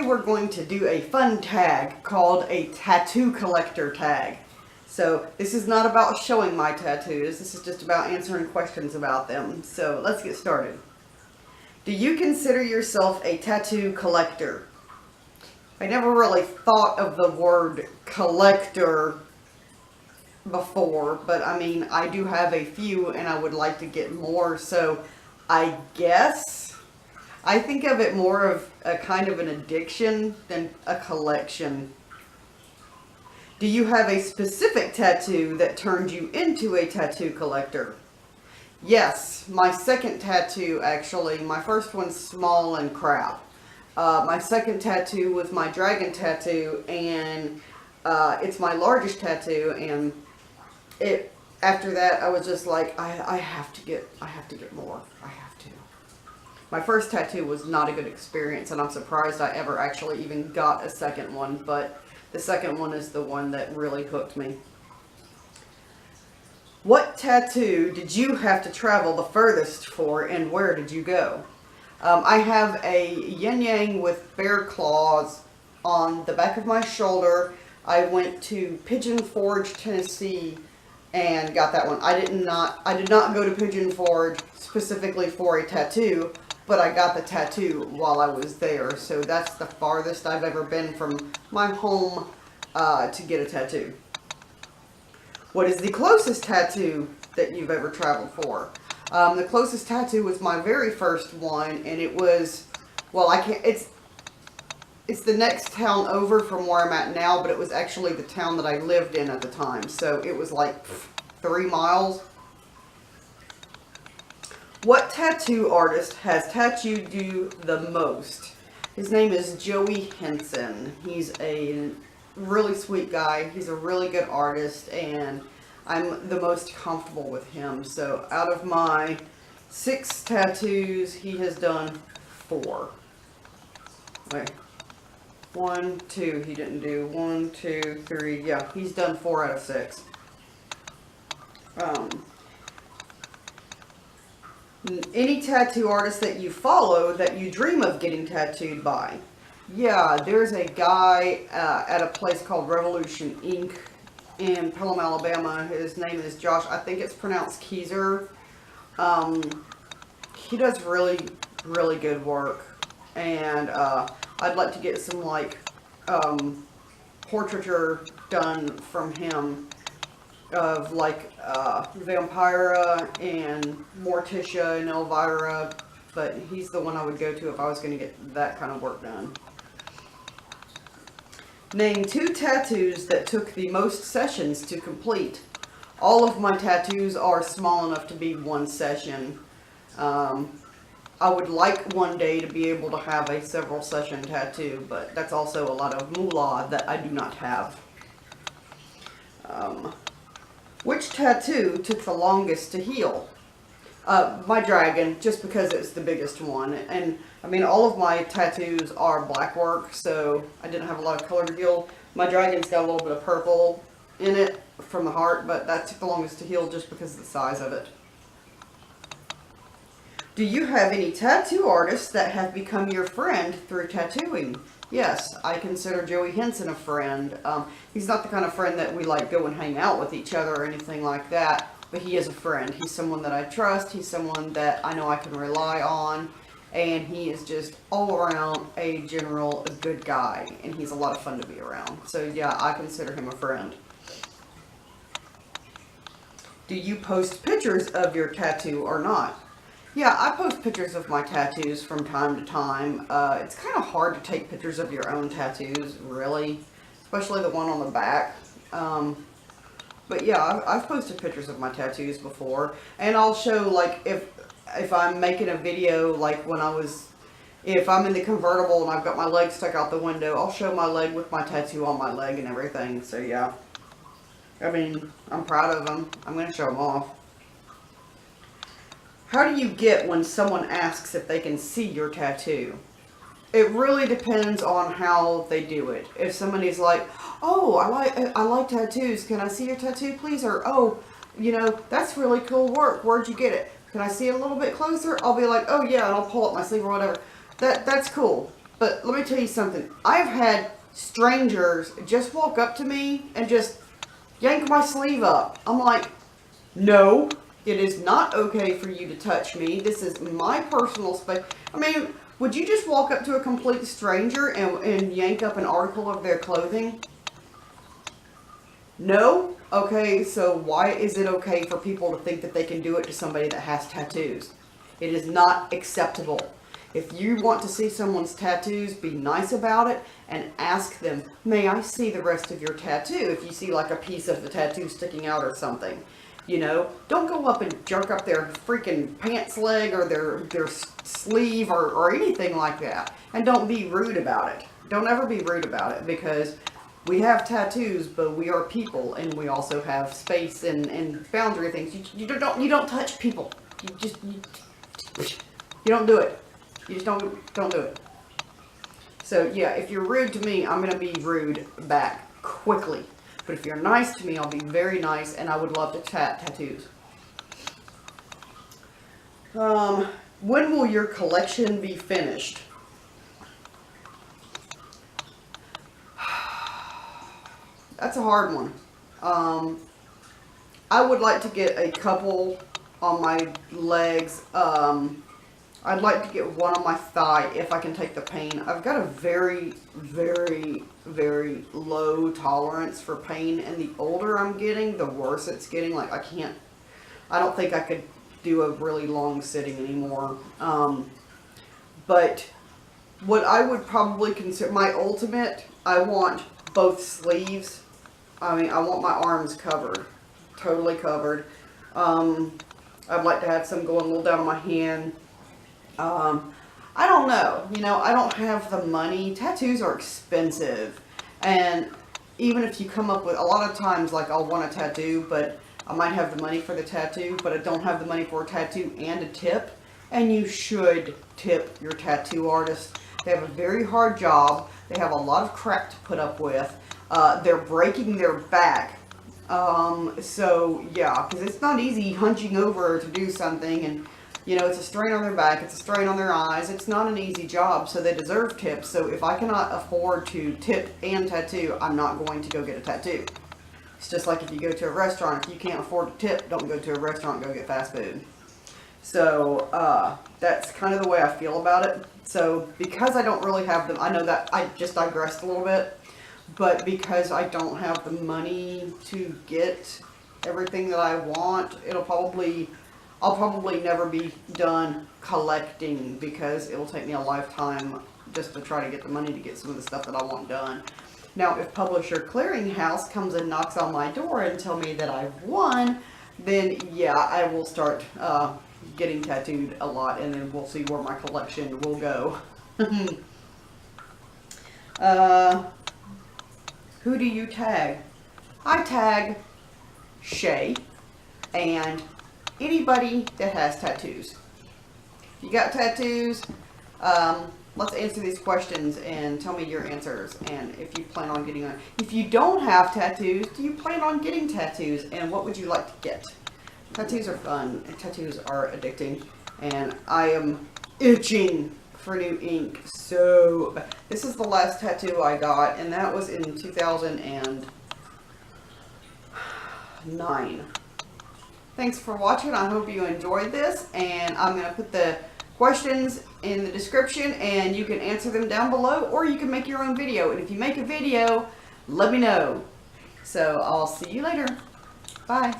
we're going to do a fun tag called a tattoo collector tag. So this is not about showing my tattoos, this is just about answering questions about them. So let's get started. Do you consider yourself a tattoo collector? I never really thought of the word collector before, but I mean, I do have a few and I would like to get more, so I guess I think of it more of a kind of an addiction than a collection. Do you have a specific tattoo that turned you into a tattoo collector? Yes, my second tattoo actually. My first one's small and crap. My second tattoo was my dragon tattoo, and it's my largest tattoo. And after that, I was just like, I have to get more. I have to. My first tattoo was not a good experience, and I'm surprised I ever actually even got a second one. But the second one is the one that really hooked me. What tattoo did you have to travel the furthest for, and where did you go? I have a yin-yang with bear claws on the back of my shoulder. I went to Pigeon Forge, Tennessee, and got that one. I did not go to Pigeon Forge specifically for a tattoo, but I got the tattoo while I was there. So that's the farthest I've ever been from my home to get a tattoo. What is the closest tattoo that you've ever traveled for? The closest tattoo was my very first one, and it was, well, it's the next town over from where I'm at now, but it was actually the town that I lived in at the time, so it was like 3 miles. What tattoo artist has tattooed you the most? His name is Joey Henson. He's a really sweet guy. He's a really good artist, and I'm the most comfortable with him. So out of my 6 tattoos, he has done 4. Wait, 1, 2, he didn't do 1, 2, 3. Yeah, he's done 4 out of 6. Any tattoo artist that you follow that you dream of getting tattooed by? Yeah, there's a guy at a place called Revolution Inc. in Pelham, Alabama. His name is Josh. I think it's pronounced Keyser. He does really, really good work, and I'd like to get some like portraiture done from him of like Vampira and Morticia and Elvira, but he's the one I would go to if I was going to get that kind of work done. Name 2 tattoos that took the most sessions to complete. All of my tattoos are small enough to be 1 session. I would like one day to be able to have a several session tattoo, but that's also a lot of moolah that I do not have. Which tattoo took the longest to heal? My dragon, just because it's the biggest one. And I mean, all of my tattoos are black work, so I didn't have a lot of color to heal. My dragon's got a little bit of purple in it from the heart, but that took the longest to heal just because of the size of it. Do you have any tattoo artists that have become your friend through tattooing? Yes, I consider Joey Henson a friend. He's not the kind of friend that we like go and hang out with each other or anything like that, but he is a friend. He's someone that I trust. He's someone that I know I can rely on, and he is just all around a good guy, and he's a lot of fun to be around. So yeah, I consider him a friend. Do you post pictures of your tattoo or not? Yeah, I post pictures of my tattoos from time to time. It's kind of hard to take pictures of your own tattoos, really, especially the one on the back. But yeah, I've posted pictures of my tattoos before, and I'll show, like, if I'm making a video, like if I'm in the convertible and I've got my leg stuck out the window, I'll show my leg with my tattoo on my leg and everything. So yeah, I mean, I'm proud of them. I'm going to show them off. How do you get when someone asks if they can see your tattoo? It really depends on how they do it. If somebody's like, oh, I like tattoos, can I see your tattoo please? Or, oh, you know, that's really cool work, where'd you get it? Can I see it a little bit closer? I'll be like, oh yeah, and I'll pull up my sleeve or whatever. That's cool. But let me tell you something. I've had strangers just walk up to me and just yank my sleeve up. I'm like, no, it is not okay for you to touch me. This is my personal space. I mean, would you just walk up to a complete stranger and yank up an article of their clothing? No? Okay, so why is it okay for people to think that they can do it to somebody that has tattoos? It is not acceptable. If you want to see someone's tattoos, be nice about it and ask them, may I see the rest of your tattoo? If you see like a piece of the tattoo sticking out or something. You know, don't go up and jerk up their freaking pants leg or their sleeve or anything like that. And don't be rude about it. Don't ever be rude about it, because we have tattoos, but we are people, and we also have space and boundary things. You don't touch people. You don't do it. You just don't do it. So yeah, if you're rude to me, I'm gonna be rude back quickly. But if you're nice to me, I'll be very nice, and I would love to chat tattoos. When will your collection be finished? That's a hard one. I would like to get a couple on my legs. I'd like to get one on my thigh if I can take the pain. I've got a very, very, very low tolerance for pain, and the older I'm getting, the worse it's getting. Like, I don't think I could do a really long sitting anymore. But what I would probably consider my ultimate, I want both sleeves. I mean, I want my arms covered, totally covered. I'd like to have some going a little down my hand. I don't know, you know, I don't have the money. Tattoos are expensive, and even if you come up with, a lot of times, like, I'll want a tattoo, but I might have the money for the tattoo, but I don't have the money for a tattoo and a tip. And you should tip your tattoo artist. They have a very hard job. They have a lot of crap to put up with. They're breaking their back. So yeah, because it's not easy hunching over to do something, and you know, it's a strain on their back, it's a strain on their eyes. It's not an easy job, so they deserve tips. So if I cannot afford to tip and tattoo, I'm not going to go get a tattoo. It's just like if you go to a restaurant, if you can't afford to tip, don't go to a restaurant, go get fast food. So that's kind of the way I feel about it. So because I don't really have them, I know that I just digressed a little bit, but because I don't have the money to get everything that I want, I'll probably never be done collecting, because it'll take me a lifetime just to try to get the money to get some of the stuff that I want done. Now, if Publisher Clearinghouse comes and knocks on my door and tell me that I've won, then yeah, I will start getting tattooed a lot, and then we'll see where my collection will go. Who do you tag? I tag Shay and anybody that has tattoos. If you got tattoos, let's answer these questions and tell me your answers, and if you plan on getting one. If you don't have tattoos, do you plan on getting tattoos, and what would you like to get? Tattoos are fun, and tattoos are addicting, and I am itching for new ink. So this is the last tattoo I got, and that was in 2009. Thanks for watching. I hope you enjoyed this, and I'm going to put the questions in the description, and you can answer them down below, or you can make your own video. And if you make a video, let me know. So I'll see you later. Bye.